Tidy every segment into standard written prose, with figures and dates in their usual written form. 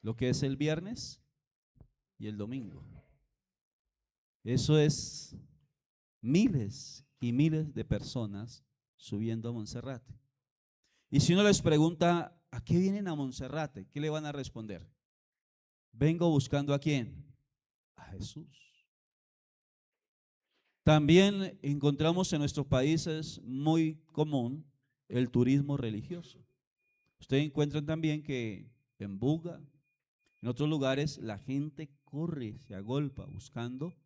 lo que es el viernes y el domingo. Eso es miles y miles de personas subiendo a Monserrate. Y si uno les pregunta, ¿a qué vienen a Monserrate? ¿Qué le van a responder? Vengo buscando ¿a quién? A Jesús. También encontramos en nuestros países muy común el turismo religioso. Ustedes encuentran también que en Buga, en otros lugares, la gente corre, se agolpa buscando,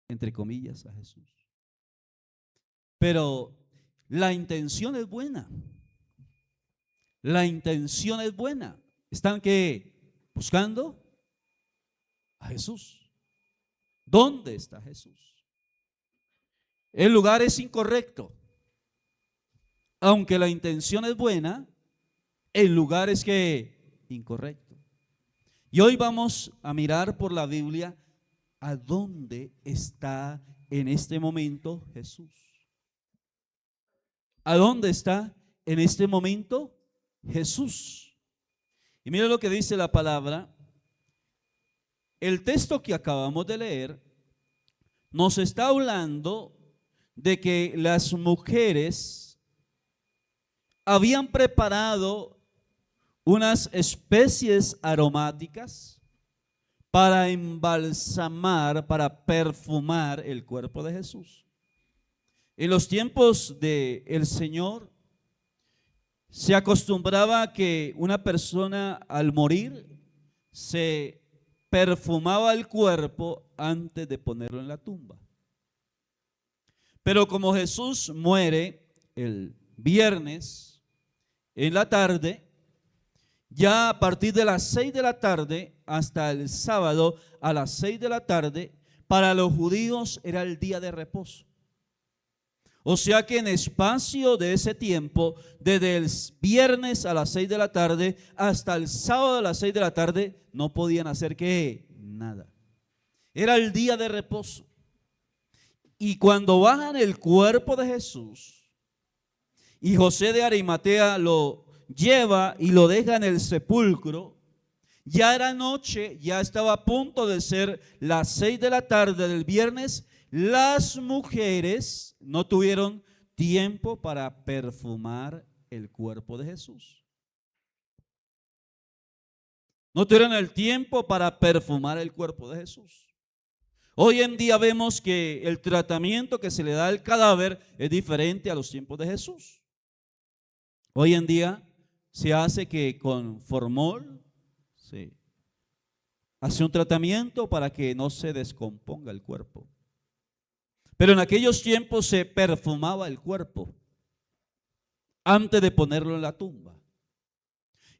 entre comillas, a Jesús. Pero la intención es buena. La intención es buena. Están que buscando a Jesús. ¿Dónde está Jesús? El lugar es incorrecto. Aunque la intención es buena, el lugar es que incorrecto. Y hoy vamos a mirar por la Biblia a dónde está en este momento Jesús. ¿A dónde está en este momento Jesús? Y mira lo que dice la palabra. El texto que acabamos de leer nos está hablando de que las mujeres habían preparado unas especies aromáticas para embalsamar, para perfumar el cuerpo de Jesús. En los tiempos del Señor se acostumbraba que una persona al morir se perfumaba el cuerpo antes de ponerlo en la tumba. Pero como Jesús muere el viernes en la tarde, ya a partir de las 6 de la tarde hasta el sábado a las 6 de la tarde, para los judíos era el día de reposo. O sea que en espacio de ese tiempo, desde el viernes a las 6 de la tarde hasta el sábado a las 6 de la tarde, no podían hacer ¿qué? Nada. Era el día de reposo. Y cuando bajan el cuerpo de Jesús y José de Arimatea lo lleva y lo deja en el sepulcro, ya era noche, ya estaba a punto de ser las 6 de la tarde del viernes. Las mujeres no tuvieron tiempo para perfumar el cuerpo de Jesús. No tuvieron el tiempo para perfumar el cuerpo de Jesús. Hoy en día vemos que el tratamiento que se le da al cadáver es diferente a los tiempos de Jesús. Hoy en día se hace que con formol se hace un tratamiento para que no se descomponga el cuerpo. Pero en aquellos tiempos se perfumaba el cuerpo antes de ponerlo en la tumba.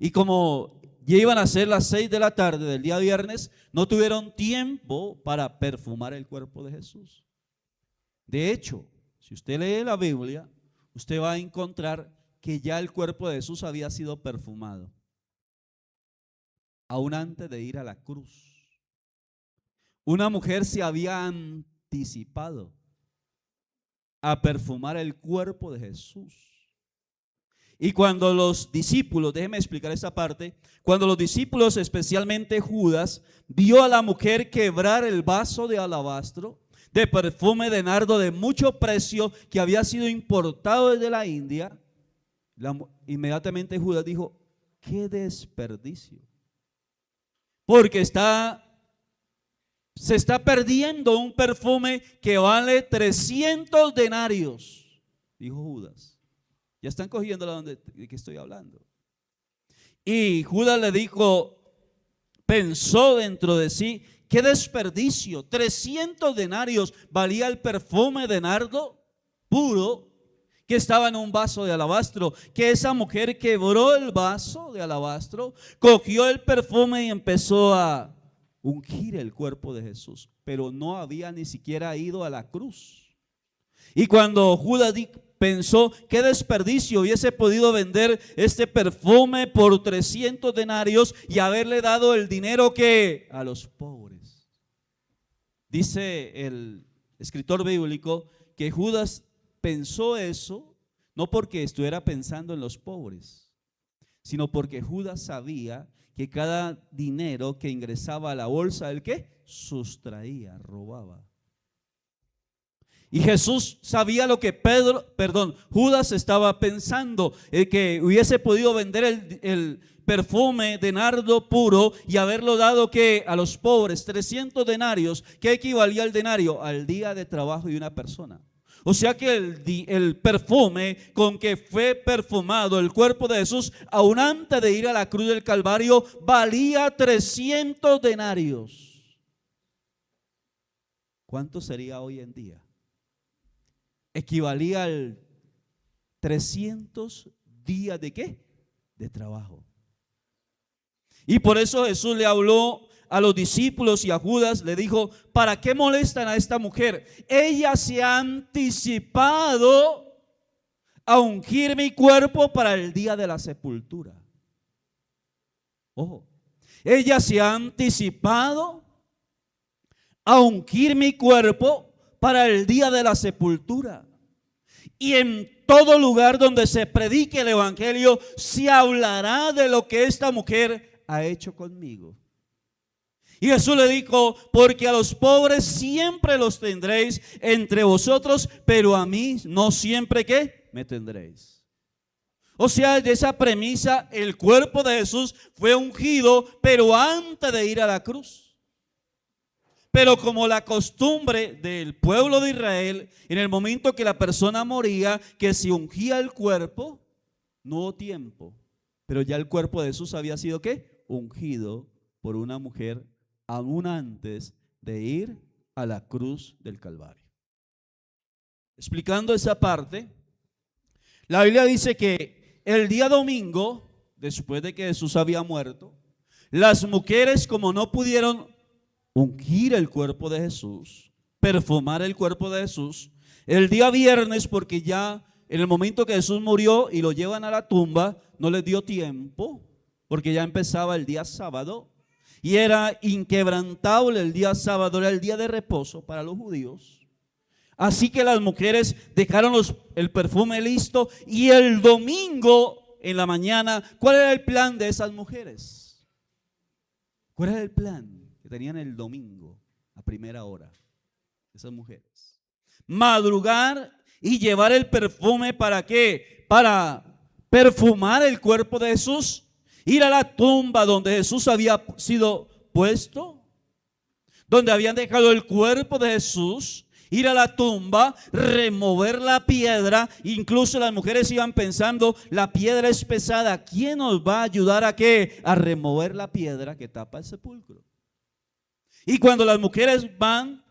Y como ya iban a ser las 6 de la tarde del día viernes, no tuvieron tiempo para perfumar el cuerpo de Jesús. De hecho, si usted lee la Biblia, usted va a encontrar que ya el cuerpo de Jesús había sido perfumado, aún antes de ir a la cruz. Una mujer se había anticipado a perfumar el cuerpo de Jesús. Y cuando los discípulos, déjeme explicar esta parte, cuando los discípulos, especialmente Judas, vio a la mujer quebrar el vaso de alabastro de perfume de nardo de mucho precio que había sido importado desde la India, inmediatamente Judas dijo: ¡qué desperdicio! Porque se está perdiendo un perfume que vale 300 denarios, dijo Judas. Ya están cogiendo de que estoy hablando. Y Judas le dijo, pensó dentro de sí: qué desperdicio, 300 denarios valía el perfume de nardo puro que estaba en un vaso de alabastro. Que esa mujer quebró el vaso de alabastro, cogió el perfume y empezó a ungir el cuerpo de Jesús, pero no había ni siquiera ido a la cruz. Y cuando Judas pensó: qué desperdicio, hubiese podido vender este perfume por 300 denarios y haberle dado el dinero que a los pobres. Dice el escritor bíblico que Judas pensó eso no porque estuviera pensando en los pobres, sino porque Judas sabía que cada dinero que ingresaba a la bolsa, ¿el qué? Sustraía, robaba. Y Jesús sabía lo que Judas estaba pensando, que hubiese podido vender el perfume de nardo puro y haberlo dado que a los pobres, 300 denarios, que equivalía al denario, al día de trabajo de una persona. O sea que el perfume con que fue perfumado el cuerpo de Jesús, aún antes de ir a la cruz del Calvario, valía 300 denarios. ¿Cuánto sería hoy en día? Equivalía al 300 días ¿de qué? De trabajo. Y por eso Jesús le habló a los discípulos y a Judas, le dijo: ¿para qué molestan a esta mujer? Ella se ha anticipado a ungir mi cuerpo para el día de la sepultura. Ojo, ella se ha anticipado a ungir mi cuerpo para el día de la sepultura. Y en todo lugar donde se predique el evangelio, se hablará de lo que esta mujer ha hecho conmigo. Y Jesús le dijo: porque a los pobres siempre los tendréis entre vosotros, pero a mí no siempre ¿qué? Me tendréis. O sea, de esa premisa, el cuerpo de Jesús fue ungido, pero antes de ir a la cruz. Pero como la costumbre del pueblo de Israel, en el momento que la persona moría, que se ungía el cuerpo, no hubo tiempo. Pero ya el cuerpo de Jesús había sido ¿qué? Ungido por una mujer aún antes de ir a la cruz del Calvario. Explicando esa parte, la Biblia dice que el día domingo, después de que Jesús había muerto, las mujeres, como no pudieron ungir el cuerpo de Jesús, perfumar el cuerpo de Jesús, el día viernes, porque ya en el momento que Jesús murió y lo llevan a la tumba, no les dio tiempo, porque ya empezaba el día sábado y era inquebrantable. El día sábado era el día de reposo para los judíos. Así que las mujeres dejaron el perfume listo, y el domingo en la mañana, ¿cuál era el plan de esas mujeres? ¿Cuál era el plan que tenían el domingo a primera hora esas mujeres? Madrugar y llevar el perfume. ¿Para qué? Para perfumar el cuerpo de Jesús, ir a la tumba donde Jesús había sido puesto, donde habían dejado el cuerpo de Jesús, ir a la tumba, remover la piedra. Incluso las mujeres iban pensando: la piedra es pesada, ¿quién nos va a ayudar a qué? A remover la piedra que tapa el sepulcro. Y cuando las mujeres van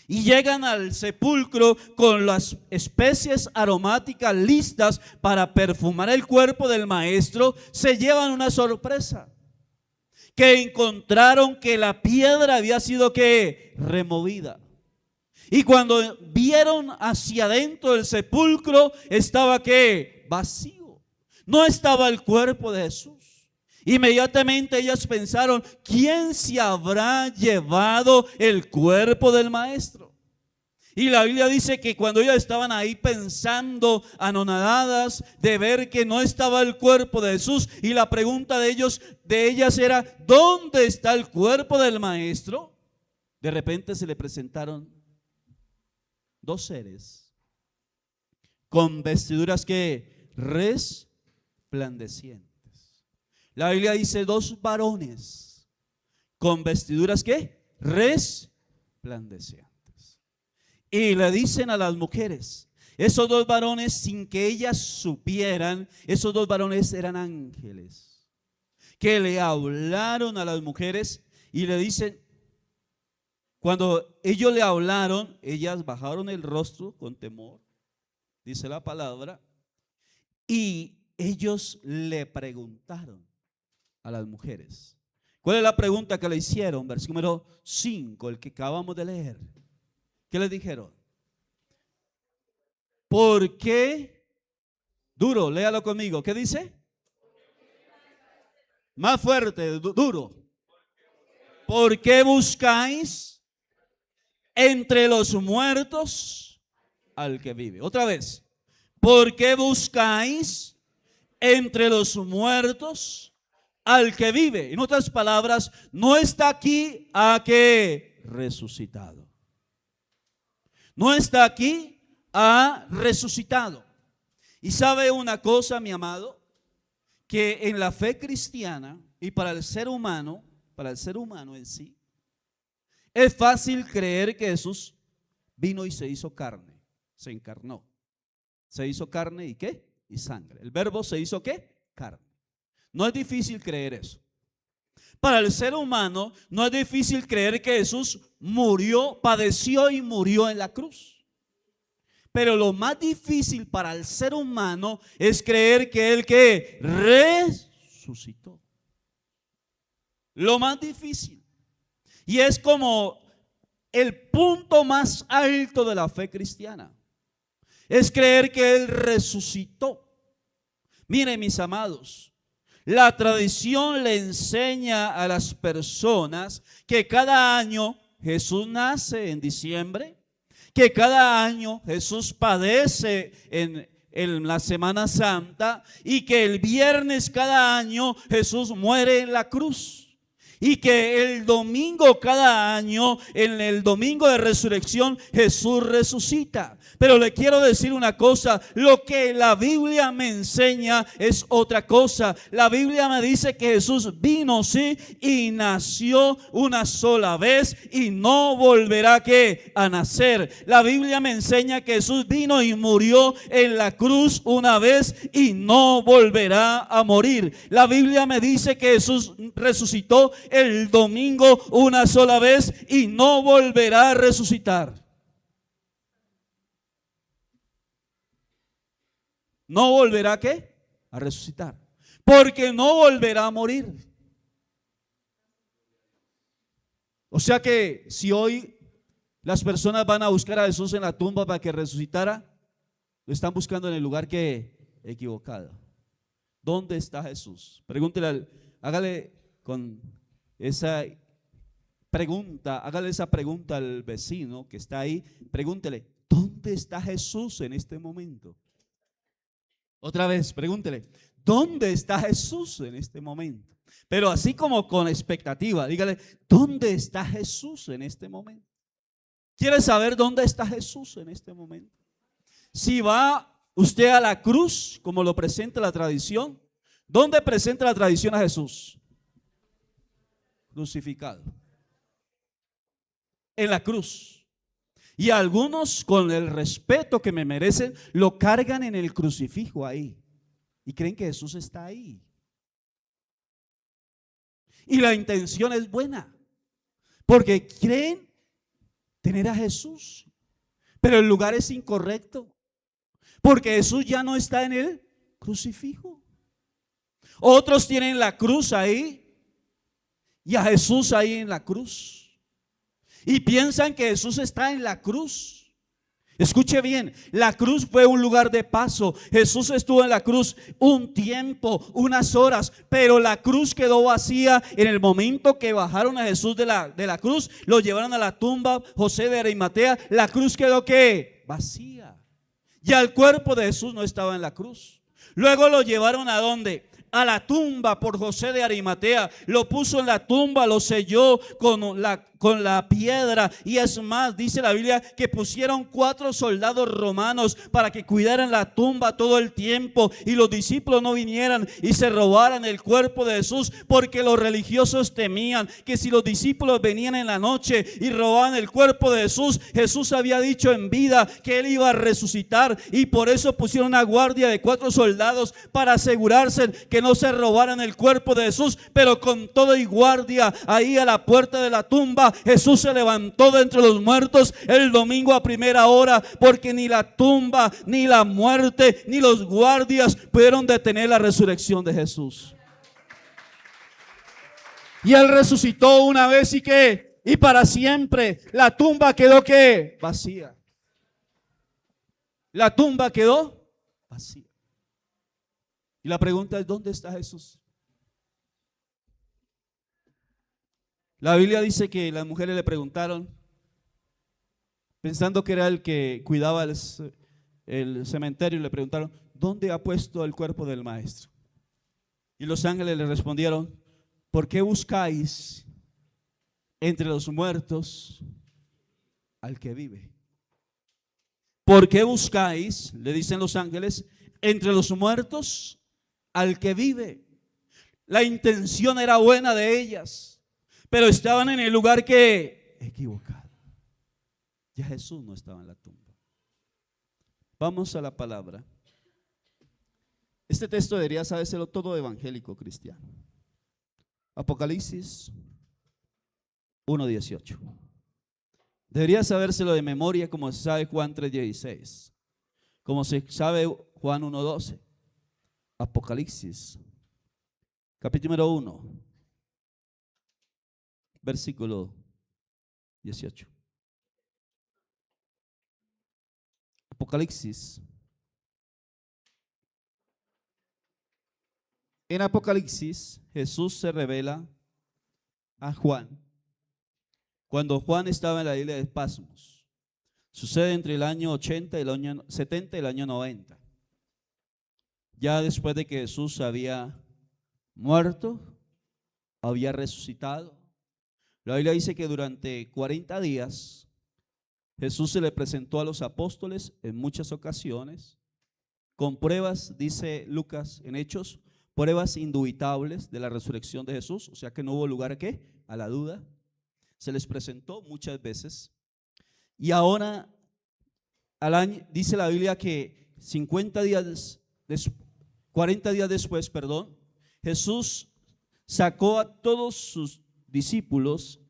y llegan al sepulcro con las especies aromáticas listas para perfumar el cuerpo del maestro, se llevan una sorpresa: que encontraron que la piedra había sido ¿qué? Removida. Y cuando vieron hacia adentro del sepulcro, estaba ¿qué? Vacío. No estaba el cuerpo de Jesús. Inmediatamente ellas pensaron: ¿quién se habrá llevado el cuerpo del maestro? Y la Biblia dice que cuando ellas estaban ahí pensando, anonadadas de ver que no estaba el cuerpo de Jesús, y la pregunta de ellas era: ¿dónde está el cuerpo del maestro? De repente se le presentaron dos seres con vestiduras que resplandecientes. La Biblia dice: dos varones con vestiduras que resplandecientes. Y le dicen a las mujeres, esos dos varones, sin que ellas supieran, esos dos varones eran ángeles que le hablaron a las mujeres y le dicen, cuando ellos le hablaron, ellas bajaron el rostro con temor, dice la palabra, y ellos le preguntaron a las mujeres. ¿Cuál es la pregunta que le hicieron? Versículo número 5, el que acabamos de leer. ¿Qué les dijeron? ¿Por qué? Duro, léalo conmigo. ¿Qué dice? Más fuerte, duro. ¿Por qué buscáis entre los muertos al que vive? Otra vez. ¿Por qué buscáis entre los muertos al que vive. En otras palabras, no está aquí a que resucitado. No está aquí a resucitado. Y sabe una cosa, mi amado, que en la fe cristiana y para el ser humano en sí, es fácil creer que Jesús vino y se hizo carne, se encarnó. Se hizo carne y ¿qué? Y sangre. El verbo se hizo ¿qué? Carne. No es difícil creer eso. Para el ser humano no es difícil creer que Jesús murió, padeció y murió en la cruz. Pero lo más difícil para el ser humano es creer que Él que resucitó. Lo más difícil. Y es como el punto más alto de la fe cristiana. Es creer que Él resucitó. Miren, mis amados, la tradición le enseña a las personas que cada año Jesús nace en diciembre, que cada año Jesús padece en la Semana Santa y que el viernes cada año Jesús muere en la cruz. Y que el domingo cada año, en el domingo de resurrección, Jesús resucita. Pero le quiero decir una cosa, lo que la Biblia me enseña es otra cosa. La Biblia me dice que Jesús vino, sí, y nació una sola vez y no volverá ¿qué? A nacer. La Biblia me enseña que Jesús vino y murió en la cruz una vez y no volverá a morir. La Biblia me dice que Jesús resucitó el domingo una sola vez y no volverá a resucitar. No volverá ¿qué? A resucitar. Porque no volverá a morir. O sea que si hoy las personas van a buscar a Jesús en la tumba para que resucitara, lo están buscando en el lugar que equivocado. ¿Dónde está Jesús? Pregúntele, hágale con esa pregunta, hágale esa pregunta al vecino que está ahí. Pregúntele, ¿dónde está Jesús en este momento? Otra vez, pregúntele, ¿dónde está Jesús en este momento? Pero así como con expectativa, dígale, ¿dónde está Jesús en este momento? ¿Quiere saber dónde está Jesús en este momento? Si va usted a la cruz, como lo presenta la tradición, ¿dónde presenta la tradición a Jesús? Crucificado. En la cruz. Y algunos, con el respeto que me merecen, lo cargan en el crucifijo ahí. Y creen que Jesús está ahí. Y la intención es buena. Porque creen tener a Jesús. Pero el lugar es incorrecto. Porque Jesús ya no está en el crucifijo. Otros tienen la cruz ahí. Y a Jesús ahí en la cruz. Y piensan que Jesús está en la cruz. Escuche bien, la cruz fue un lugar de paso. Jesús estuvo en la cruz un tiempo, unas horas, pero la cruz quedó vacía en el momento que bajaron a Jesús de la cruz, lo llevaron a la tumba, José de Arimatea, la cruz quedó ¿qué? Vacía. Ya el cuerpo de Jesús no estaba en la cruz. Luego lo llevaron ¿a dónde? A la tumba por José de Arimatea. Lo puso en la tumba, lo selló con la piedra. Y es más, dice la Biblia que pusieron 4 soldados romanos para que cuidaran la tumba todo el tiempo y los discípulos no vinieran y se robaran el cuerpo de Jesús, porque los religiosos temían que si los discípulos venían en la noche y robaban el cuerpo de Jesús, Jesús había dicho en vida que Él iba a resucitar, y por eso pusieron una guardia de 4 soldados para asegurarse que no se robaran el cuerpo de Jesús. Pero con todo y guardia ahí a la puerta de la tumba, Jesús se levantó de entre los muertos el domingo a primera hora, porque ni la tumba, ni la muerte, ni los guardias pudieron detener la resurrección de Jesús. Y Él resucitó una vez y ¿qué? Y para siempre. La tumba quedó ¿qué? Vacía. La tumba quedó vacía. Y la pregunta es, ¿dónde está Jesús? La Biblia dice que las mujeres le preguntaron, pensando que era el que cuidaba el cementerio, le preguntaron, ¿dónde ha puesto el cuerpo del maestro? Y los ángeles le respondieron: ¿por qué buscáis entre los muertos al que vive? ¿Por qué buscáis, le dicen los ángeles, entre los muertos al que vive? La intención era buena de ellas, pero estaban en el lugar que equivocado. Ya Jesús no estaba en la tumba. Vamos a la palabra. Este texto debería sabérselo todo evangélico cristiano. Apocalipsis 1:18. Debería sabérselo de memoria, como se sabe Juan 3:16, como se sabe Juan 1:12. Apocalipsis capítulo 1, versículo 18. Apocalipsis. En Apocalipsis, Jesús se revela a Juan cuando Juan estaba en la isla de Patmos. Sucede entre el año 80 y el año 70 y el año 90. Ya después de que Jesús había muerto, había resucitado. La Biblia dice que durante 40 días Jesús se le presentó a los apóstoles en muchas ocasiones, con pruebas, dice Lucas en Hechos, pruebas indubitables de la resurrección de Jesús, o sea que no hubo lugar ¿a qué? A la duda. Se les presentó muchas veces. Y ahora, al año, dice la Biblia que 40 días después, Jesús sacó a todos sus discípulos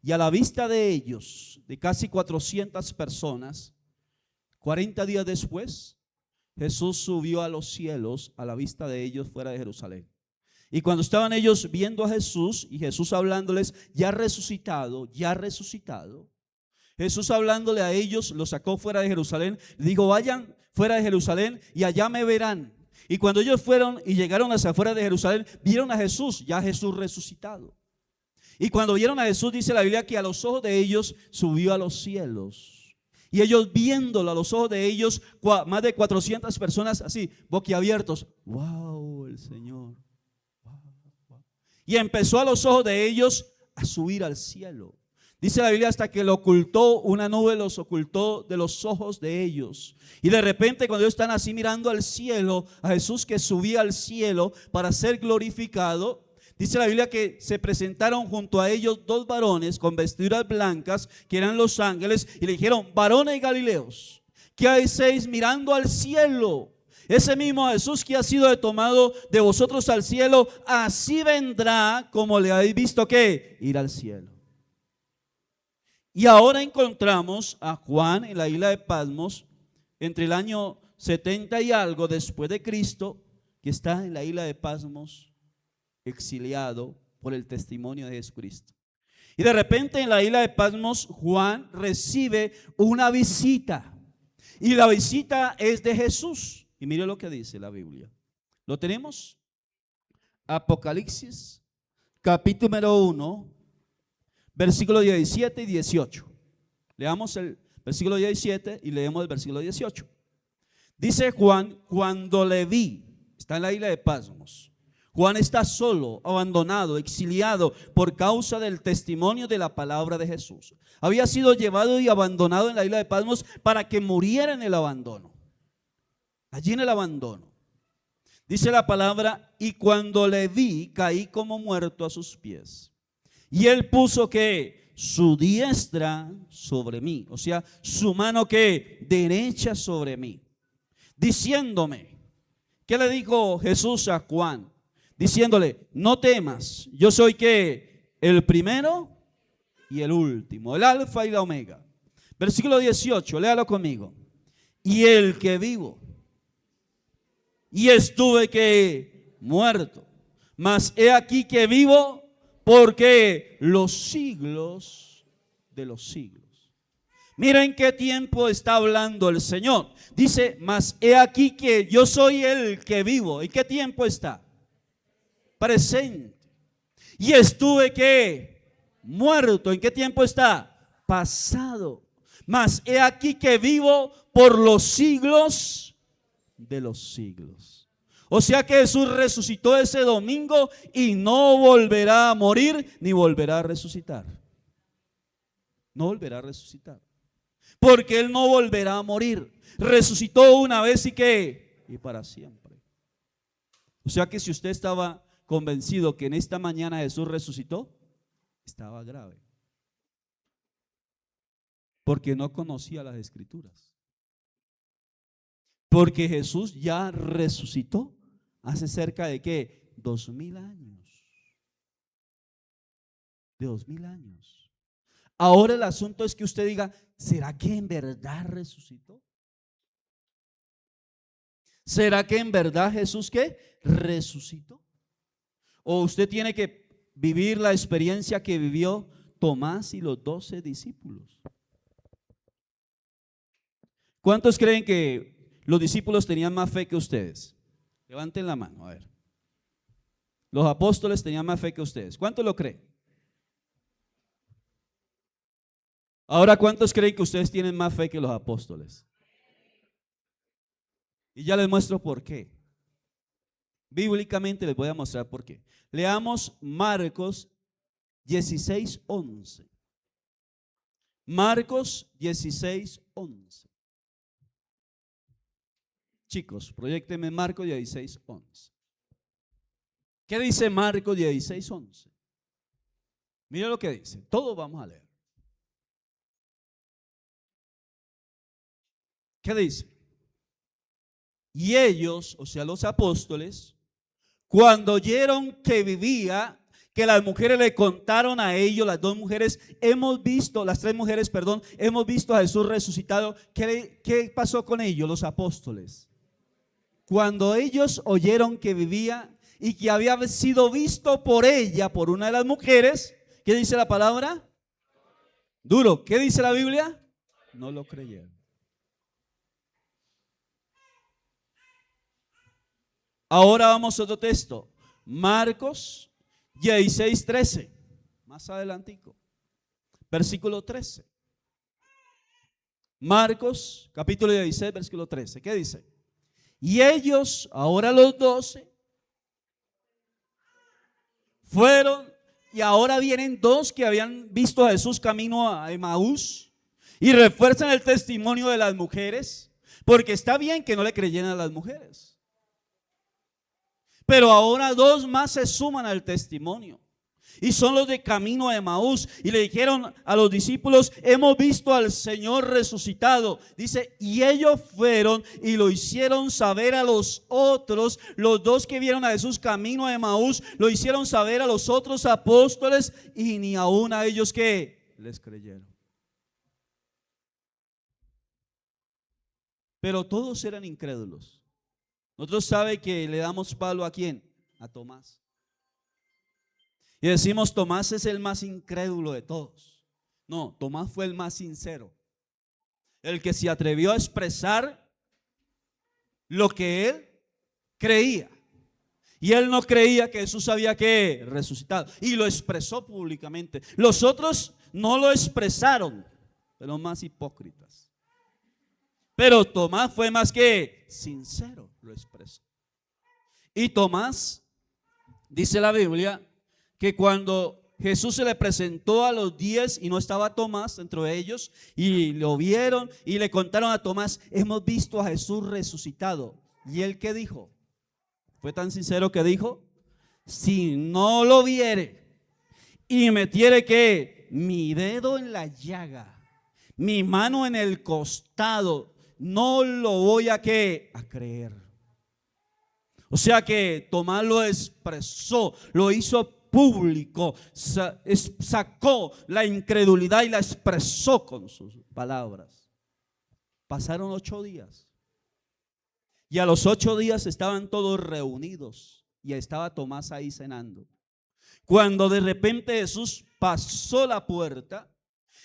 y a la vista de ellos, de casi 400 personas, 40 días después, Jesús subió a los cielos a la vista de ellos fuera de Jerusalén. Y cuando estaban ellos viendo a Jesús y Jesús hablándoles, ya resucitado, Jesús hablándole a ellos, los sacó fuera de Jerusalén. Le dijo: vayan fuera de Jerusalén y allá me verán. Y cuando ellos fueron y llegaron hacia afuera de Jerusalén, vieron a Jesús, ya Jesús resucitado. Y cuando vieron a Jesús, dice la Biblia que a los ojos de ellos subió a los cielos. Y ellos viéndolo a los ojos de ellos, más de 400 personas así, boquiabiertos. ¡Wow! El Señor. Y empezó a los ojos de ellos a subir al cielo. Dice la Biblia hasta que lo ocultó, una nube los ocultó de los ojos de ellos. Y de repente cuando ellos están así mirando al cielo, a Jesús que subía al cielo para ser glorificado, dice la Biblia que se presentaron junto a ellos dos varones con vestiduras blancas, que eran los ángeles, y le dijeron: varones galileos, ¿qué hacéis mirando al cielo? Ese mismo Jesús que ha sido tomado de vosotros al cielo, así vendrá como le habéis visto que ir al cielo. Y ahora encontramos a Juan en la isla de Patmos entre el año 70 y algo después de Cristo, que está en la isla de Patmos exiliado por el testimonio de Jesucristo. Y de repente en la isla de Patmos Juan recibe una visita, y la visita es de Jesús. Y mire lo que dice la Biblia. ¿Lo tenemos? Apocalipsis capítulo 1, versículo 17 y 18. Leamos el versículo 17 y leemos el versículo 18. Dice Juan: cuando le vi, está en la isla de Patmos. Juan está solo, abandonado, exiliado por causa del testimonio de la palabra de Jesús. Había sido llevado y abandonado en la isla de Patmos para que muriera en el abandono. Allí en el abandono. Dice la palabra: y cuando le vi, caí como muerto a sus pies. Y él puso que su diestra sobre mí, o sea, su mano que derecha sobre mí, diciéndome. ¿Qué le dijo Jesús a Juan? Diciéndole: no temas, yo soy que el primero y el último, el alfa y la omega. Versículo 18, léalo conmigo. Y el que vivo, y estuve que muerto, mas he aquí que vivo porque los siglos de los siglos. Miren qué tiempo está hablando el Señor. Dice: mas he aquí que yo soy el que vivo. ¿En qué tiempo está? Presente. Y estuve que muerto. ¿En qué tiempo está? Pasado. Mas he aquí que vivo por los siglos de los siglos. O sea que Jesús resucitó ese domingo y no volverá a morir ni volverá a resucitar. No volverá a resucitar. Porque Él no volverá a morir. Resucitó una vez y para siempre. O sea que si usted estaba convencido que en esta mañana Jesús resucitó, estaba grave. Porque no conocía las Escrituras. Porque Jesús ya resucitó hace cerca de ¿qué? 2000 años. De 2000 años. Ahora el asunto es que usted diga, ¿será que en verdad resucitó? ¿Será que en verdad Jesús qué? Resucitó. O usted tiene que vivir la experiencia que vivió Tomás y los 12 discípulos. ¿Cuántos creen que los discípulos tenían más fe que ustedes? Levanten la mano, a ver. Los apóstoles tenían más fe que ustedes. ¿Cuántos lo creen? Ahora, ¿cuántos creen que ustedes tienen más fe que los apóstoles? Y ya les muestro por qué. Bíblicamente les voy a mostrar por qué. Leamos Marcos 16:11. Marcos 16:11. Chicos, proyéctenme Marcos 16:11. ¿Qué dice Marcos 16:11? Mira lo que dice. Todos vamos a leer. ¿Qué dice? Y ellos, o sea los apóstoles, cuando oyeron que vivía, que las mujeres le contaron a ellos, las dos mujeres, las tres mujeres, hemos visto a Jesús resucitado. ¿Qué pasó con ellos, los apóstoles? Cuando ellos oyeron que vivía y que había sido visto por ella, por una de las mujeres, ¿qué dice la palabra? Duro. ¿Qué dice la Biblia? No lo creyeron. Ahora vamos a otro texto, Marcos 16:13, más adelantico, versículo 13. Marcos capítulo 16, versículo 13, ¿qué dice? Y ellos, ahora los 12, fueron, y ahora vienen dos que habían visto a Jesús camino a Emaús, y refuerzan el testimonio de las mujeres, porque está bien que no le creyeran a las mujeres. Pero ahora dos más se suman al testimonio y son los de camino a Emaús, y le dijeron a los discípulos, hemos visto al Señor resucitado. Dice, y ellos fueron y lo hicieron saber a los otros. Los dos que vieron a Jesús camino a Emaús lo hicieron saber a los otros apóstoles, y ni aún a ellos que les creyeron. Pero todos eran incrédulos. Nosotros sabe que le damos palo ¿a quién? A Tomás. Y decimos, Tomás es el más incrédulo de todos. No, Tomás fue el más sincero. El que se atrevió a expresar lo que él creía. Y él no creía que Jesús había que resucitado. Y lo expresó públicamente. Los otros no lo expresaron, pero más hipócritas. Pero Tomás fue más que sincero, lo expresó. Y Tomás, dice la Biblia, que cuando Jesús se le presentó a los 10 y no estaba Tomás dentro de ellos, y lo vieron y le contaron a Tomás, hemos visto a Jesús resucitado. ¿Y él qué dijo? Fue tan sincero que dijo, si no lo viere y metiere que mi dedo en la llaga, mi mano en el costado, no lo voy a creer. O sea que Tomás lo expresó, lo hizo público, sacó la incredulidad y la expresó con sus palabras. Pasaron 8 días. Y a los 8 días estaban todos reunidos y estaba Tomás ahí cenando. Cuando de repente Jesús pasó la puerta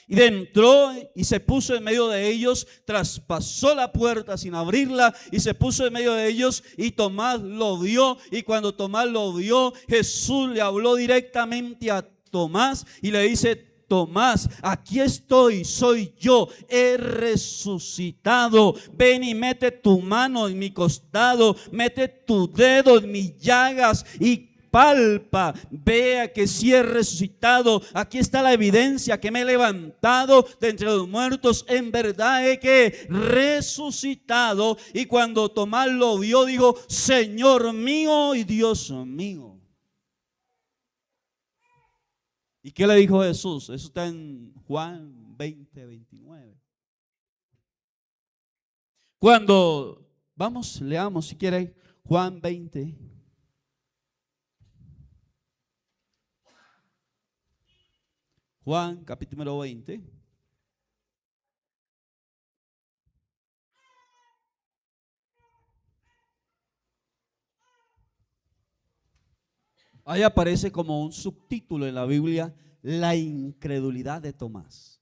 y entró y se puso en medio de ellos, traspasó la puerta sin abrirla y se puso en medio de ellos, y Tomás lo vio. Y cuando Tomás lo vio, Jesús le habló directamente a Tomás y le dice, Tomás, aquí estoy, soy yo, he resucitado. Ven y mete tu mano en mi costado, mete tu dedo en mis llagas y palpa, vea que sí he resucitado. Aquí está la evidencia que me he levantado de entre los muertos. En verdad he que resucitado. Y cuando Tomás lo vio, dijo: Señor mío y Dios mío. ¿Y qué le dijo Jesús? Eso está en Juan 20:29. Cuando, vamos, leamos si quieren Juan 20. Juan capítulo 20. Ahí aparece como un subtítulo en la Biblia: la incredulidad de Tomás.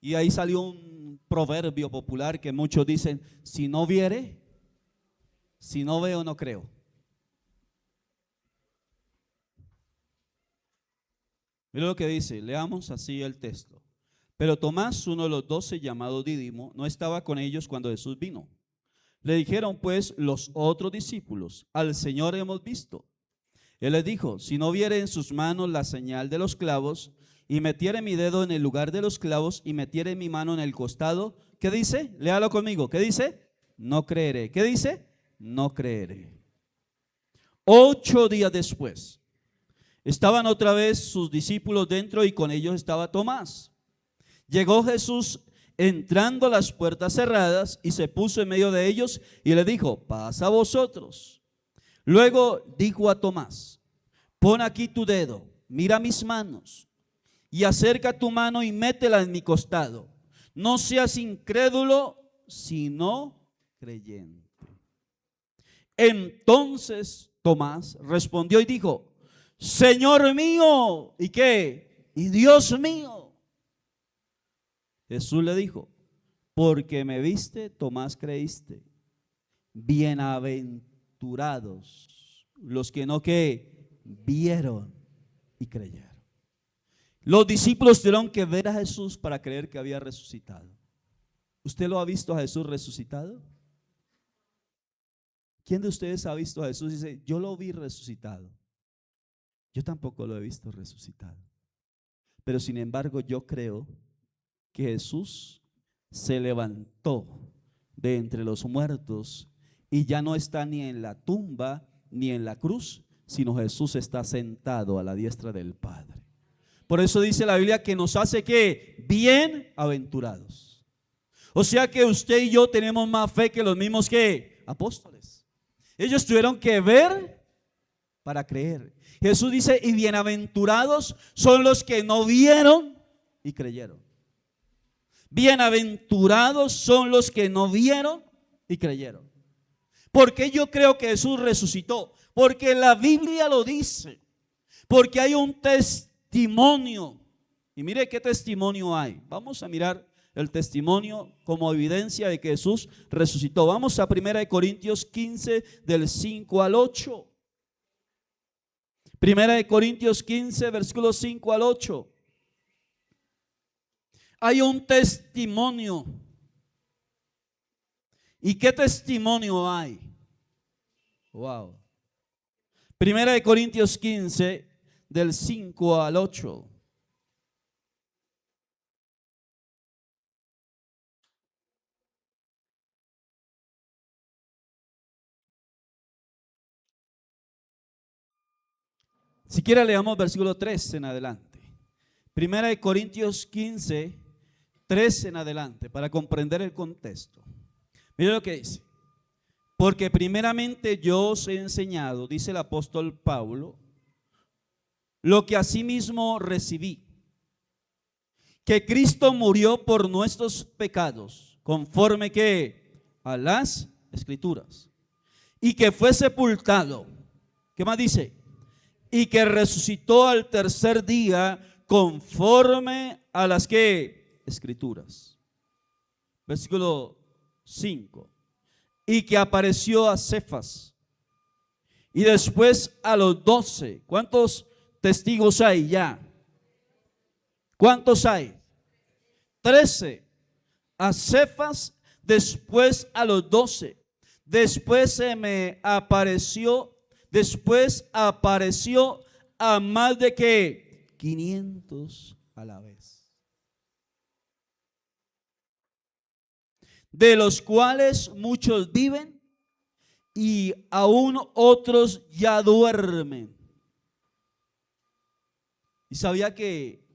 Y ahí salió un proverbio popular que muchos dicen: si no viere, si no veo, no creo. Mira lo que dice, leamos así el texto. Pero Tomás, uno de los 12, llamado Dídimo, no estaba con ellos cuando Jesús vino. Le dijeron pues los otros discípulos: al Señor hemos visto. Él les dijo: si no viere en sus manos la señal de los clavos, y metiere mi dedo en el lugar de los clavos, y metiere mi mano en el costado, ¿qué dice? Léalo conmigo. ¿Qué dice? No creeré. ¿Qué dice? No creeré. 8 días después, estaban otra vez sus discípulos dentro, y con ellos estaba Tomás. Llegó Jesús entrando a las puertas cerradas, y se puso en medio de ellos, y le dijo: paz a vosotros. Luego dijo a Tomás: pon aquí tu dedo, mira mis manos, y acerca tu mano y métela en mi costado. No seas incrédulo, sino creyente. Entonces Tomás respondió y dijo: Señor mío, ¿y qué? Y Dios mío. Jesús le dijo: porque me viste, Tomás, creíste. Bienaventurados los que no que vieron y creyeron. Los discípulos tuvieron que ver a Jesús para creer que había resucitado. ¿Usted lo ha visto a Jesús resucitado? ¿Quién de ustedes ha visto a Jesús y dice: yo lo vi resucitado? Yo tampoco lo he visto resucitado. Pero sin embargo yo creo que Jesús se levantó de entre los muertos y ya no está ni en la tumba ni en la cruz, sino Jesús está sentado a la diestra del Padre. Por eso dice la Biblia que nos hace que bienaventurados. O sea que usted y yo tenemos más fe que los mismos que apóstoles. Ellos tuvieron que ver para creer. Jesús dice: y bienaventurados son los que no vieron y creyeron. Bienaventurados son los que no vieron y creyeron. ¿Por qué yo creo que Jesús resucitó? Porque la Biblia lo dice. Porque hay un testimonio. Y mire qué testimonio hay. Vamos a mirar el testimonio como evidencia de que Jesús resucitó. Vamos a 1 Corintios 15 del 5 al 8. 1 Corintios 15 versículos 5 al 8. Hay un testimonio. ¿Y qué testimonio hay? Wow. 1 Corintios 15 del 5 al 8. Si quiere leamos versículo 3 en adelante. 1 Corintios 15, 3 en adelante, para comprender el contexto. Mire lo que dice: porque primeramente yo os he enseñado, dice el apóstol Pablo, lo que asimismo recibí, que Cristo murió por nuestros pecados, conforme que a las Escrituras, y que fue sepultado. ¿Qué más dice? Y que resucitó al tercer día, conforme a las que Escrituras. Versículo 5. Y que apareció a Cefas y después a los 12. ¿Cuántos testigos hay ya? ¿Cuántos hay? 13. A Cefas, después a los 12. Después apareció a más de que 500 a la vez, de los cuales muchos viven y aún otros ya duermen. Y sabía que,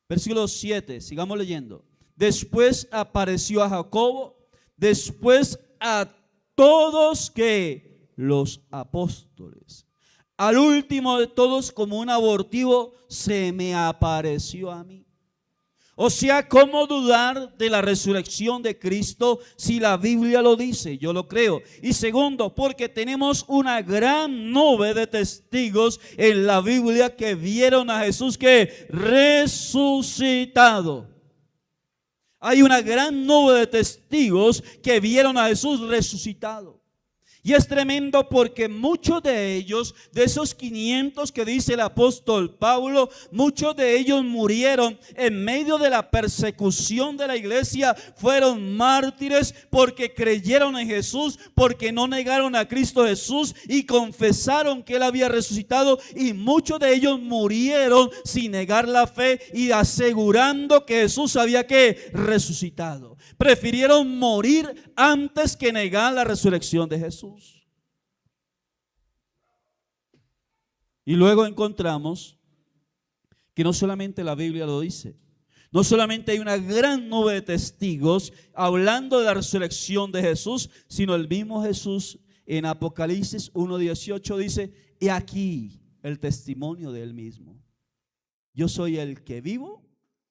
versículo 7, sigamos leyendo. Después apareció a Jacobo, después a todos que los apóstoles. Al último de todos, como un abortivo, se me apareció a mí. O sea, ¿cómo dudar de la resurrección de Cristo si la Biblia lo dice? Yo lo creo. Y segundo, porque tenemos una gran nube de testigos en la Biblia que vieron a Jesús que resucitado. Hay una gran nube de testigos que vieron a Jesús resucitado. Y es tremendo porque muchos de ellos, de esos 500 que dice el apóstol Pablo, muchos de ellos murieron en medio de la persecución de la iglesia, fueron mártires porque creyeron en Jesús, porque no negaron a Cristo Jesús y confesaron que Él había resucitado, y muchos de ellos murieron sin negar la fe y asegurando que Jesús había que resucitado. Prefirieron morir antes que negar la resurrección de Jesús. Y luego encontramos que no solamente la Biblia lo dice, no solamente hay una gran nube de testigos hablando de la resurrección de Jesús, sino el mismo Jesús en Apocalipsis 1:18 dice: he aquí el testimonio de Él mismo. Yo soy el que vivo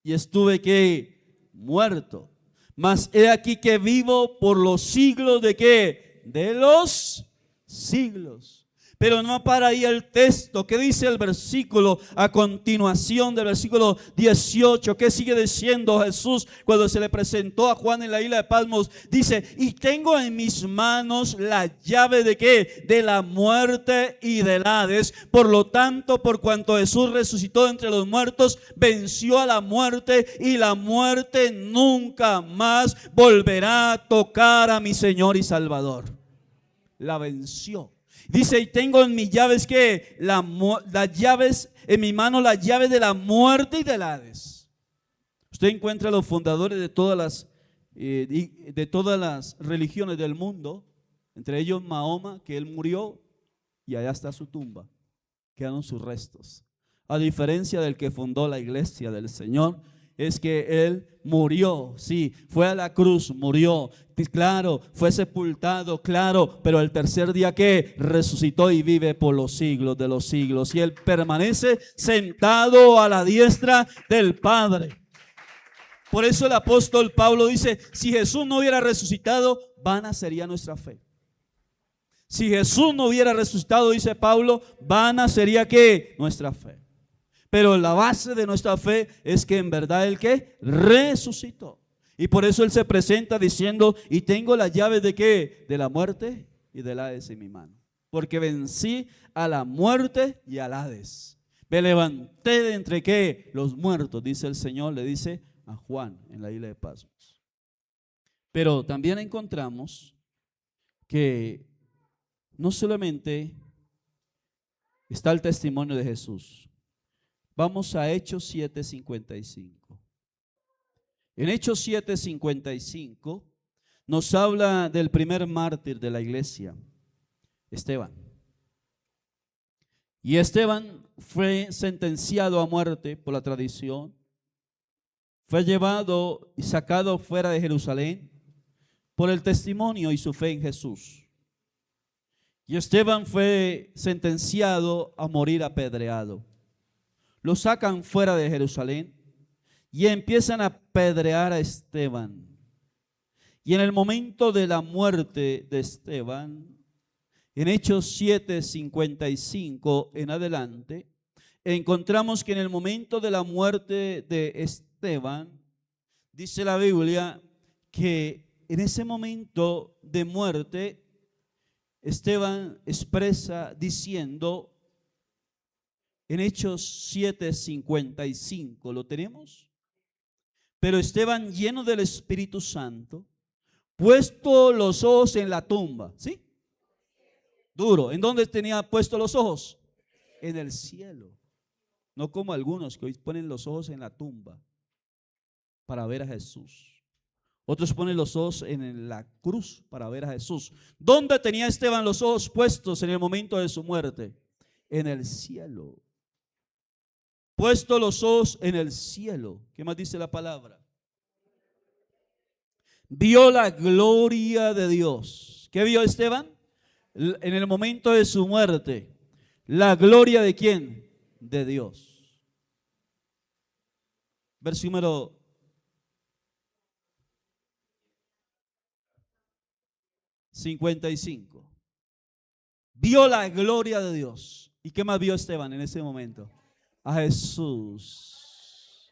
y estuve que muerto, mas he aquí que vivo por los siglos de ¿qué? De los siglos. Pero no para ahí el texto. ¿Qué dice el versículo a continuación del versículo 18? ¿Qué sigue diciendo Jesús cuando se le presentó a Juan en la isla de Patmos? Dice: y tengo en mis manos la llave de ¿qué? De la muerte y del Hades. Por lo tanto, por cuanto Jesús resucitó entre los muertos, venció a la muerte, y la muerte nunca más volverá a tocar a mi Señor y Salvador. La venció. Dice: y tengo en mis llaves que las llaves en mi mano, las llaves de la muerte y del Hades. Usted encuentra a los fundadores de todas las religiones del mundo, entre ellos Mahoma, que él murió y allá está su tumba, quedaron sus restos. A diferencia del que fundó la iglesia del Señor, es que Él murió, sí, fue a la cruz, murió, claro, fue sepultado, claro, pero el tercer día que resucitó y vive por los siglos de los siglos, y Él permanece sentado a la diestra del Padre. Por eso el apóstol Pablo dice: si Jesús no hubiera resucitado, vana sería nuestra fe. Si Jesús no hubiera resucitado, dice Pablo, vana sería ¿qué? Nuestra fe. Pero la base de nuestra fe es que en verdad Él ¿qué? Resucitó. Y por eso Él se presenta diciendo: y tengo las llaves de ¿qué? De la muerte y del Hades en mi mano. Porque vencí a la muerte y al Hades. Me levanté de entre ¿qué? Los muertos, dice el Señor, le dice a Juan en la isla de Patmos. Pero también encontramos que no solamente está el testimonio de Jesús. Vamos a Hechos 7:55. En Hechos 7:55 nos habla del primer mártir de la iglesia, Esteban. Y Esteban fue sentenciado a muerte por la tradición. Fue llevado y sacado fuera de Jerusalén por el testimonio y su fe en Jesús. Y Esteban fue sentenciado a morir apedreado. Lo sacan fuera de Jerusalén y empiezan a apedrear a Esteban. Y en el momento de la muerte de Esteban, en Hechos 7:55 en adelante, encontramos que en el momento de la muerte de Esteban, dice la Biblia que en ese momento de muerte, Esteban expresa diciendo En Hechos 7:55, ¿lo tenemos? Pero Esteban, lleno del Espíritu Santo, puesto los ojos en la tumba, ¿sí? Duro. ¿En dónde tenía puesto los ojos? En el cielo. No como algunos que hoy ponen los ojos en la tumba para ver a Jesús. Otros ponen los ojos en la cruz para ver a Jesús. ¿Dónde tenía Esteban los ojos puestos en el momento de su muerte? En el cielo. Puesto los ojos en el cielo. ¿Qué más dice la palabra? Vio la gloria de Dios. ¿Qué vio Esteban? En el momento de su muerte. ¿La gloria de quién? De Dios. Verso número 55. Vio la gloria de Dios. ¿Y qué más vio Esteban en ese momento? A Jesús.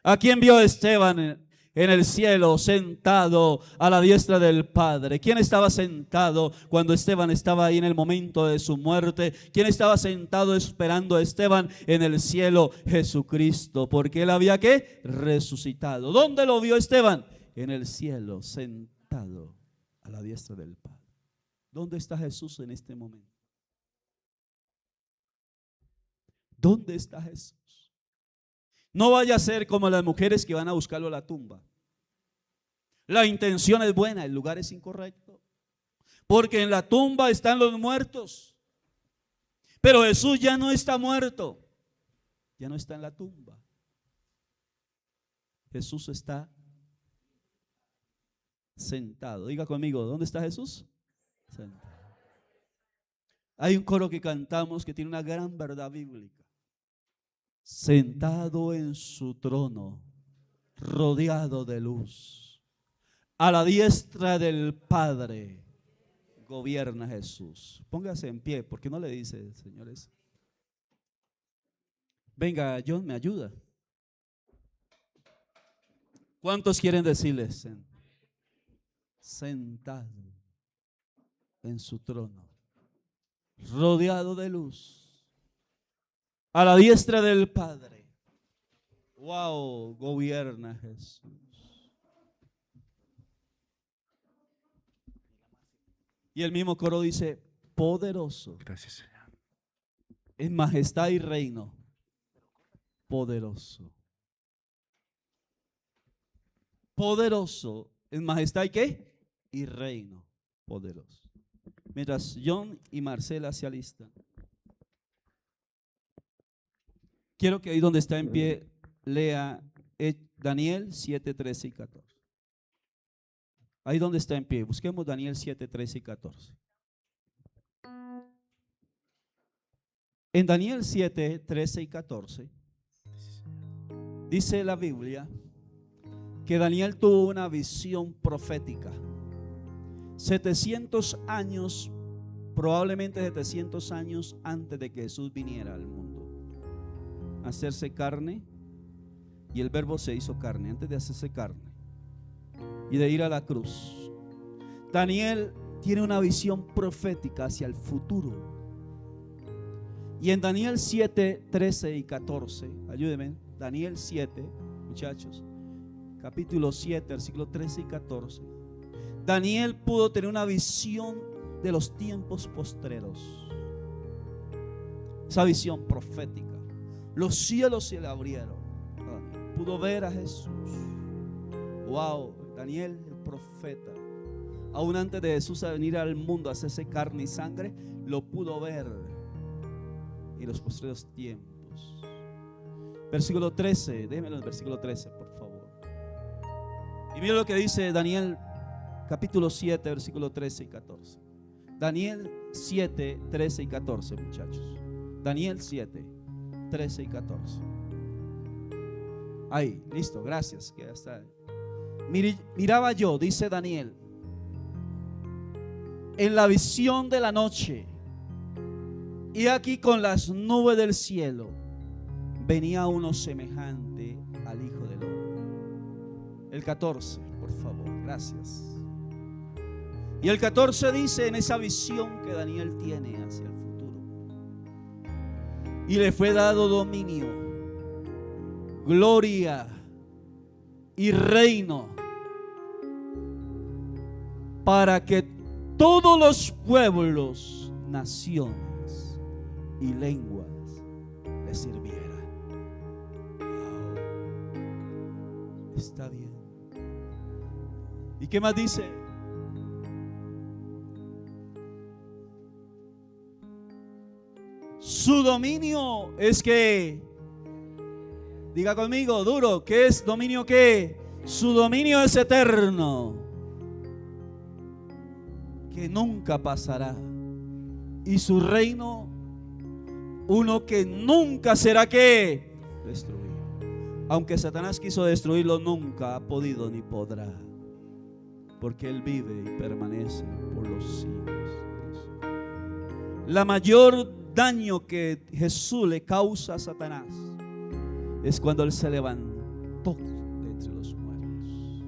¿A quién vio Esteban en el cielo, sentado a la diestra del Padre? ¿Quién estaba sentado cuando Esteban estaba ahí en el momento de su muerte? ¿Quién estaba sentado esperando a Esteban en el cielo? Jesucristo, porque él había ¿qué? Resucitado. ¿Dónde lo vio Esteban? En el cielo, sentado a la diestra del Padre. ¿Dónde está Jesús en este momento? ¿Dónde está Jesús? No vaya a ser como las mujeres que van a buscarlo a la tumba. La intención es buena, el lugar es incorrecto. Porque en la tumba están los muertos. Pero Jesús ya no está muerto. Ya no está en la tumba. Jesús está sentado. Diga conmigo, ¿dónde está Jesús? Sentado. Hay un coro que cantamos que tiene una gran verdad bíblica. Sentado en su trono, rodeado de luz, a la diestra del Padre, gobierna Jesús. Póngase en pie, porque no le dice, señores. Venga, John, me ayuda. ¿Cuántos quieren decirles? Sentado en su trono, rodeado de luz, a la diestra del Padre. Wow, gobierna Jesús. Y el mismo coro dice, poderoso. Gracias, Señor. En majestad y reino. Poderoso. Poderoso. En majestad y ¿qué? Y reino. Poderoso. Mientras John y Marcela se alistan, quiero que ahí donde está en pie lea Daniel 7, 13 y 14. Ahí donde está en pie, busquemos Daniel 7, 13 y 14. En Daniel 7, 13 y 14 dice la Biblia que Daniel tuvo una visión profética. 700 años, probablemente 700 años antes de que Jesús viniera al mundo. Hacerse carne, y el verbo se hizo carne, antes de hacerse carne y de ir a la cruz. Daniel tiene una visión profética hacia el futuro. Y en Daniel 7, 13 y 14, ayúdenme, Daniel 7, muchachos, capítulo 7, versículo 13 y 14, Daniel pudo tener una visión de los tiempos postreros. Esa visión profética. Los cielos se le abrieron. Pudo ver a Jesús. Wow, Daniel el profeta, aún antes de Jesús venir al mundo a hacerse carne y sangre, lo pudo ver en los postreros tiempos. Versículo 13, déjenmelo en el versículo 13, por favor. Y mira lo que dice Daniel capítulo 7, versículo 13 y 14. Daniel 7, 13 y 14, muchachos. Daniel 7, 13 y 14. Ahí, listo, gracias. Que ya está. Miraba yo, dice Daniel, en la visión de la noche, y aquí con las nubes del cielo venía uno semejante al Hijo del Hombre. El 14, por favor, gracias. Y el 14 dice, en esa visión que Daniel tiene hacia el futuro, y le fue dado dominio, gloria y reino, para que todos los pueblos, naciones y lenguas le sirvieran. Wow. Está bien. ¿Y qué más dice? Su dominio es que, diga conmigo duro, ¿qué es dominio qué? Su dominio es eterno, que nunca pasará, y su reino, uno que nunca será ¿qué? Destruido. Aunque Satanás quiso destruirlo, nunca ha podido ni podrá, porque Él vive y permanece por los siglos. La mayor daño que Jesús le causa a Satanás es cuando Él se levantó de entre los muertos.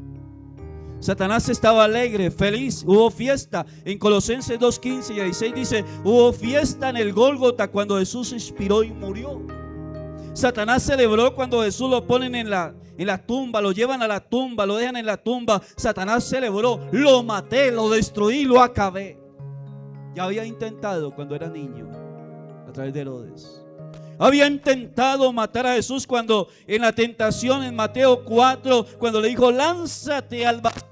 Satanás estaba alegre, feliz, hubo fiesta. En Colosenses 2:15 y 16 dice: hubo fiesta en el Gólgota cuando Jesús expiró y murió. Satanás celebró cuando Jesús lo ponen en la tumba, lo llevan a la tumba, lo dejan en la tumba. Satanás celebró: lo maté, lo destruí, lo acabé. Ya había intentado cuando era niño, a través de Herodes. Había intentado matar a Jesús cuando en la tentación en Mateo 4, cuando le dijo: lánzate al vacío.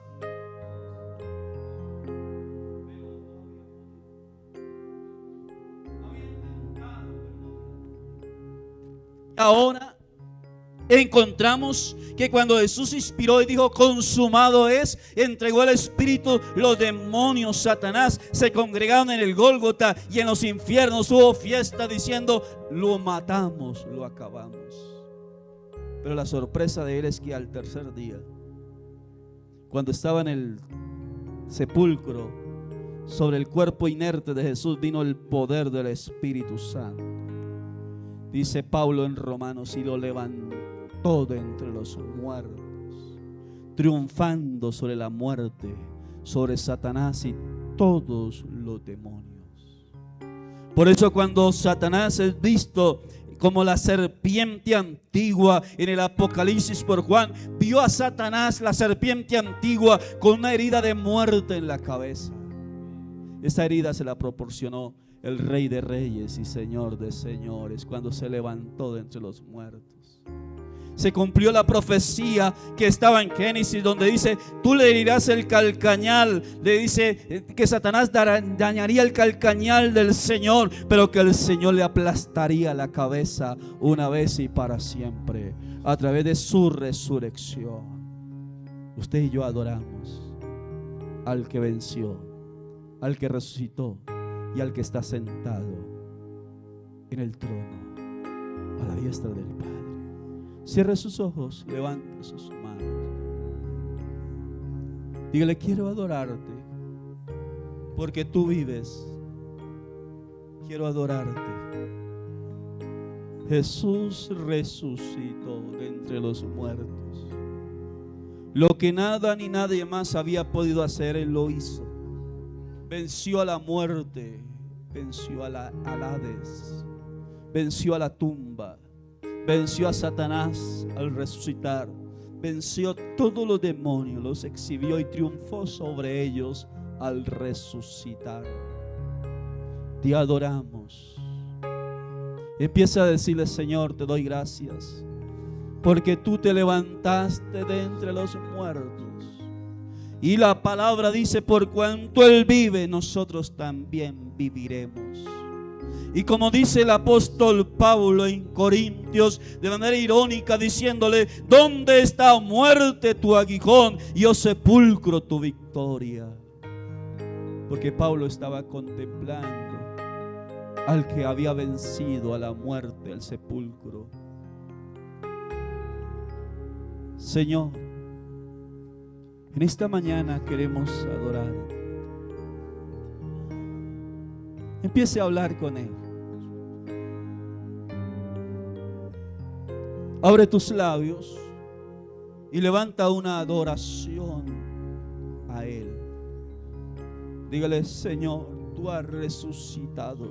Ahora encontramos que cuando Jesús inspiró y dijo: consumado es, entregó el Espíritu, los demonios, Satanás, se congregaron en el Gólgota y en los infiernos hubo fiesta diciendo: lo matamos, lo acabamos. Pero la sorpresa de él es que al tercer día, cuando estaba en el sepulcro, sobre el cuerpo inerte de Jesús vino el poder del Espíritu Santo. Dice Pablo en Romanos: y lo levantó de entre los muertos, triunfando sobre la muerte, sobre Satanás y todos los demonios. Por eso cuando Satanás es visto como la serpiente antigua en el Apocalipsis por Juan, vio a Satanás, la serpiente antigua, con una herida de muerte en la cabeza. Esa herida se la proporcionó el Rey de Reyes y Señor de Señores cuando se levantó de entre los muertos. Se cumplió la profecía que estaba en Génesis, donde dice: tú le herirás el calcañal. Le dice que Satanás dañaría el calcañal del Señor, pero que el Señor le aplastaría la cabeza una vez y para siempre, a través de su resurrección. Usted y yo adoramos al que venció, al que resucitó y al que está sentado en el trono a la diestra del Padre. Cierre sus ojos, levante sus manos. Dígale: quiero adorarte porque tú vives. Quiero adorarte. Jesús resucitó de entre los muertos. Lo que nada ni nadie más había podido hacer, Él lo hizo. Venció a la muerte, venció al Hades, venció a la tumba, venció a Satanás al resucitar, venció a todos los demonios, los exhibió y triunfó sobre ellos al resucitar. Te adoramos. Empieza a decirle: Señor, te doy gracias porque tú te levantaste de entre los muertos. Y la palabra dice: por cuanto Él vive, nosotros también viviremos. Y como dice el apóstol Pablo en Corintios, de manera irónica, diciéndole: ¿dónde está, muerte, tu aguijón, y oh sepulcro, tu victoria? Porque Pablo estaba contemplando al que había vencido a la muerte, al sepulcro. Señor, en esta mañana queremos adorar. Empiece a hablar con Él. Abre tus labios y levanta una adoración a Él. Dígale: Señor, tú has resucitado.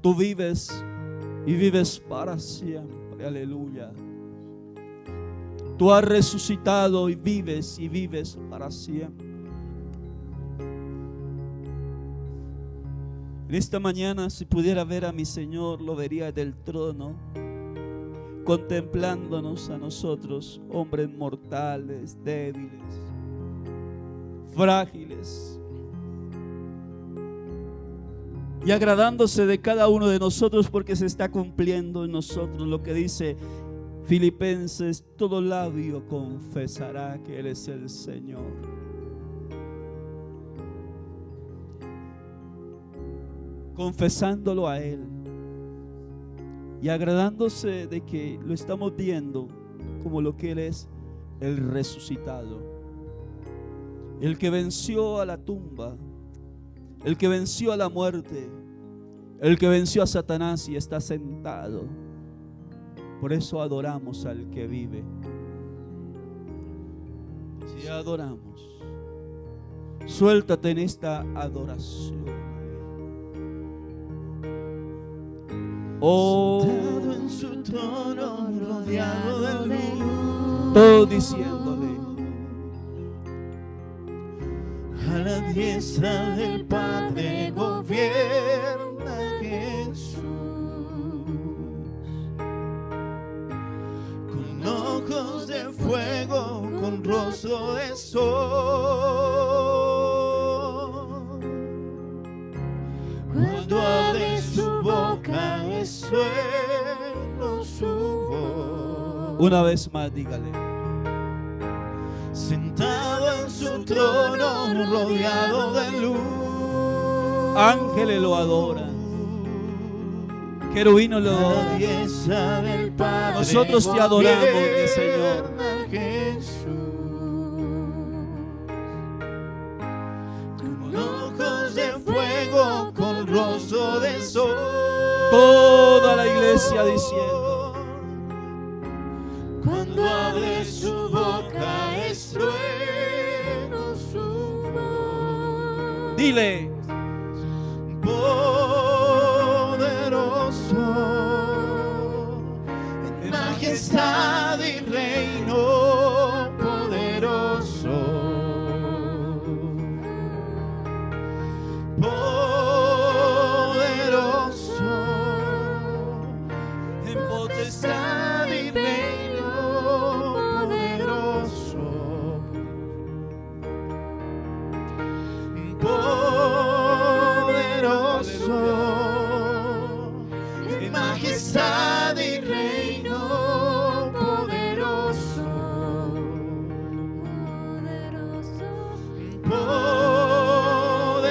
Tú vives y vives para siempre. Aleluya. Tú has resucitado y vives para siempre. En esta mañana, si pudiera ver a mi Señor, lo vería del trono, contemplándonos a nosotros, hombres mortales, débiles, frágiles, y agradándose de cada uno de nosotros, porque se está cumpliendo en nosotros lo que dice Filipenses: todo labio confesará que Él es el Señor. Confesándolo a Él y agradándose de que lo estamos viendo como lo que Él es, el resucitado, el que venció a la tumba, el que venció a la muerte, el que venció a Satanás y está sentado. Por eso adoramos al que vive. Si adoramos, suéltate en esta adoración. Oh, sentado en su trono, rodeado de luz, todo diciéndole: a la diestra del Padre gobierna Jesús, con ojos de fuego, con rostro de sol. Cuando abre su boca es trueno su voz. Una vez más, dígale: sentado en su trono, rodeado de luz, ángeles lo adoran, querubines lo a la adoran. diestra del Padre Nosotros te adoramos, mi Señor. gobierna Jesús, con ojos de fuego, con rostro de sol. Toda la iglesia diciendo: cuando abre su boca es trueno su voz. dile: poderoso en majestad y reino, poderoso, poderoso en potestad y reino, poderoso, poderoso en majestad y reino, poderoso,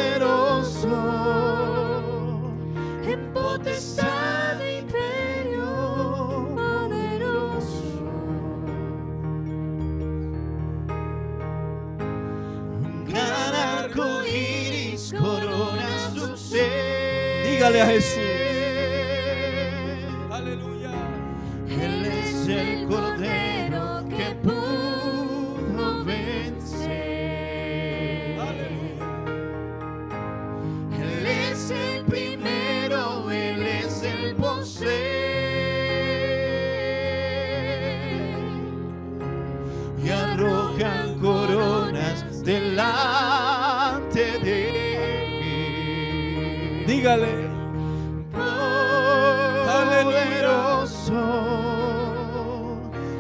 poderoso en potestad y imperio, poderoso. Un gran arco iris corona su ser. dígale a Jesús: aleluya. Él es el Cordero que pudo vencer. Aleluya. Él es el primero, Él es el postrer. Y arrojan coronas delante de él. Dígale: poderoso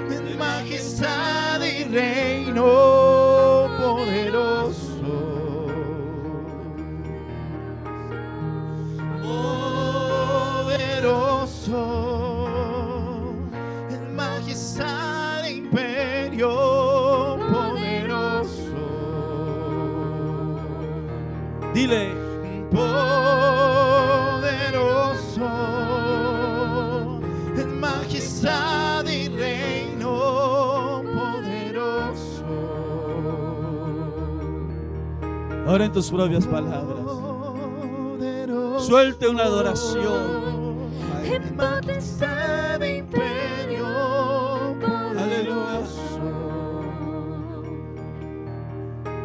en majestad y reino, poderoso, poderoso en majestad e imperio, poderoso. dile: poderoso en majestad y reino, poderoso. ahora en tus propias palabras, Poderoso suelte una adoración. en majestad e imperio, poderoso.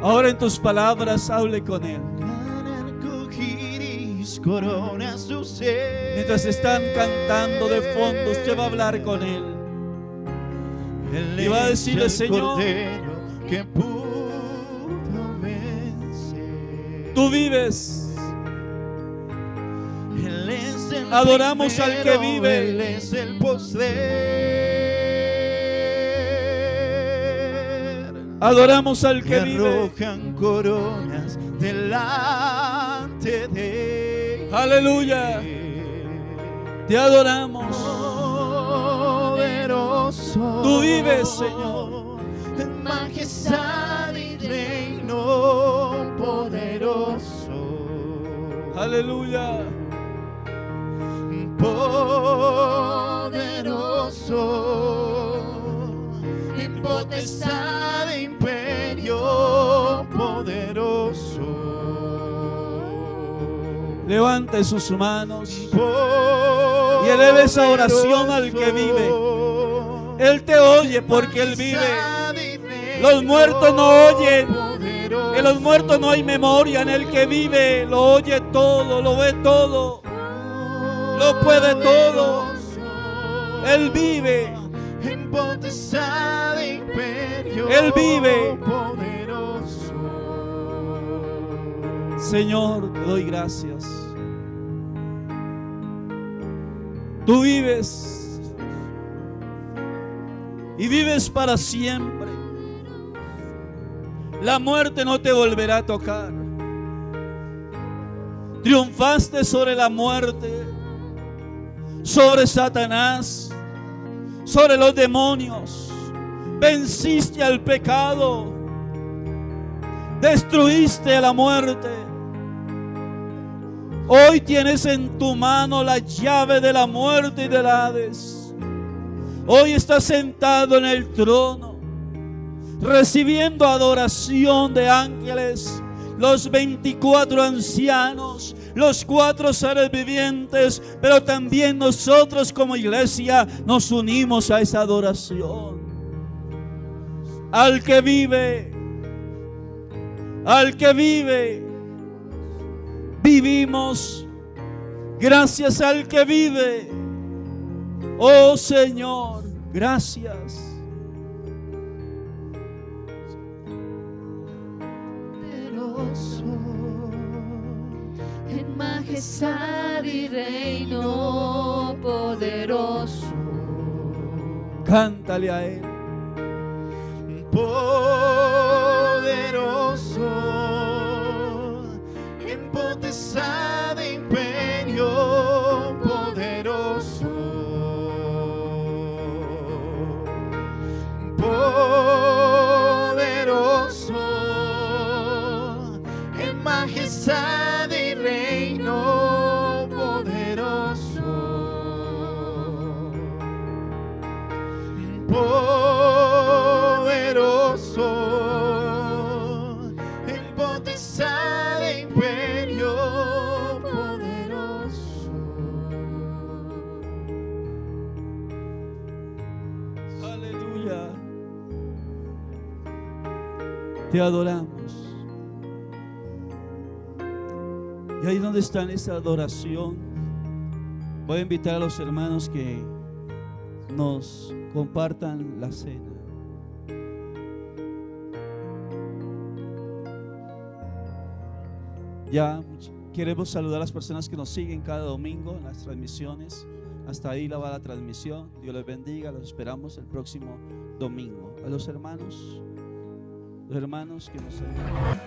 Ahora en tus palabras hable con Él. Gran arco iris corona su ser. Mientras están cantando de fondo, usted va a hablar con Él. Y va a decirle: Es el Señor, Cordero que pudo vencer. tú vives. Él es el Adoramos al que primero, vive. Él es el postrer. Adoramos al que Le vive. arrojan coronas delante de Él. Aleluya. Te adoramos. Poderoso. Tú vives, Señor. En majestad y reino poderoso. Aleluya. Poderoso, en potestad de imperio poderoso. Levante sus manos y eleve esa oración al que vive. Él te oye porque Él vive. Los muertos no oyen. En los muertos no hay memoria. En el que vive lo oye todo, lo ve todo, lo puede todo. Él vive. En potestad de imperio Él vive. poderoso. Señor, te doy gracias. Tú vives y vives para siempre. La muerte no te volverá a tocar. Triunfaste sobre la muerte, sobre Satanás, sobre los demonios. Venciste al pecado, destruiste a la muerte. Hoy tienes en tu mano la llave de la muerte y del Hades. Hoy estás sentado en el trono, recibiendo adoración de ángeles, los 24 ancianos, los 4 seres vivientes, pero también nosotros como iglesia nos unimos a esa adoración. Al que vive, al que vive, vivimos gracias al que vive. Oh Señor, gracias. En majestad y reino poderoso. Cántale a Él. Poderoso, en potestad de imperio poderoso. Poderoso, en majestad y reino poderoso. Poderoso, en potestad de imperio poderoso. Aleluya. Te adoramos. Y ahí donde está en esa adoración, voy a invitar a los hermanos que nos compartan la cena. Ya queremos saludar a las personas que nos siguen cada domingo en las transmisiones. Hasta ahí la va la transmisión. Dios les bendiga. Los esperamos el próximo domingo. A los hermanos que nos saludan.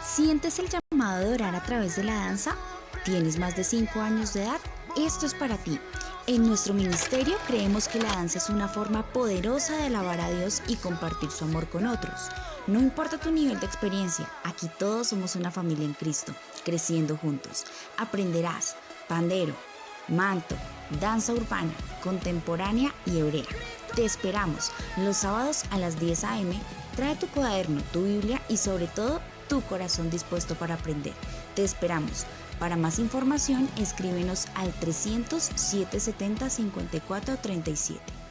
¿Sientes el llamado de orar a través de la danza? ¿Tienes más de 5 años de edad? Esto es para ti. En nuestro ministerio creemos que la danza es una forma poderosa de alabar a Dios y compartir su amor con otros. No importa tu nivel de experiencia, aquí todos somos una familia en Cristo, creciendo juntos. Aprenderás pandero, manto, danza urbana, contemporánea y hebrea. Te esperamos los sábados a las 10 a.m. Trae tu cuaderno, tu Biblia y sobre todo tu corazón dispuesto para aprender. Te esperamos. Para más información, escríbenos al 300 770 5437.